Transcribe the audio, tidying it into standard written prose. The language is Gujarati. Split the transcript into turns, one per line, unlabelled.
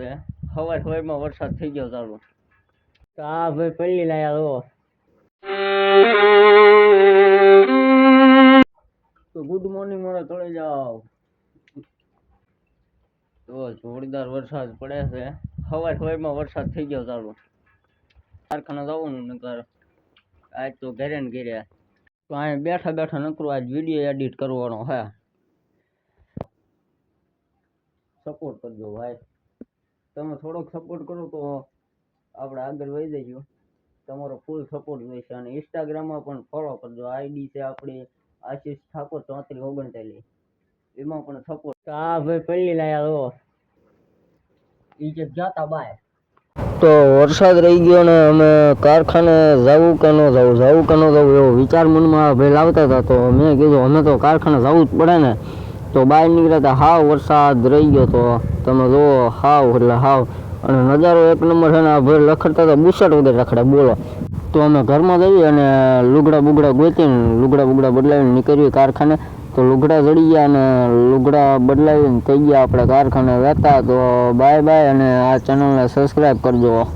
છે. સવારમાં વરસાદ થઈ ગયો ચાલુ. તો આ ભાઈ પલ્લી લાયા લો. તો ગુડ મોર્નિંગ મારા તળે જાઓ. તો જોરદાર વરસાદ પડે છે. સવારમાં વરસાદ થઈ ગયો ચાલુ. કારખાના જવાનું નકર આજ તો ઘરે ને ઘરે. તો અહીંયા બેઠા બેઠા નકરું આજ વિડીયો એડિટ કરવાનો હે. સપોર્ટ કરજો ભાઈ. તમે થોડોક સપોર્ટ કરો તો આપણે આગળ વધી જઈશું. તમારો ફૂલ સપોર્ટ જોઈશે. અને ઇન્સ્ટાગ્રામમાં પણ ફોલો કરજો. આઈડી છે આપણી આશીષ ઠાકોર 3439. એમાં પણ સપોર્ટ. આ ભાઈ પલ્લી લાયા લો. ઈ જે જાતા બાય. તો વરસાદ રહી ગયો ને અમે કારખાને જવું કે ન જવું એવો વિચાર મનમાં ભાઈ લાવતા હતા. તો મેં કીધું અમે તો કારખાને જવું જ પડે ને. તો બહાર નીકળ્યા હતા. હાવ વરસાદ રહી ગયો. તો તમે જુઓ હાવ એટલે હાવ. અને નજારો એક નંબર છે ને. આ ભાઈ લખડતા હતા બુશર્ટ વગર રખડે બોલો. તો અમે ઘરમાં જઈએ અને લુગડા બુગડા ગોતીને લુગડા બદલાવીને નીકળીએ કારખાને. તો લુગડા જડી ગયા અને લુગડા બદલાવીને થઈ ગયા આપણે કારખાને રહેતા. તો બાય બાય અને આ ચેનલને સબસ્ક્રાઈબ કરજો.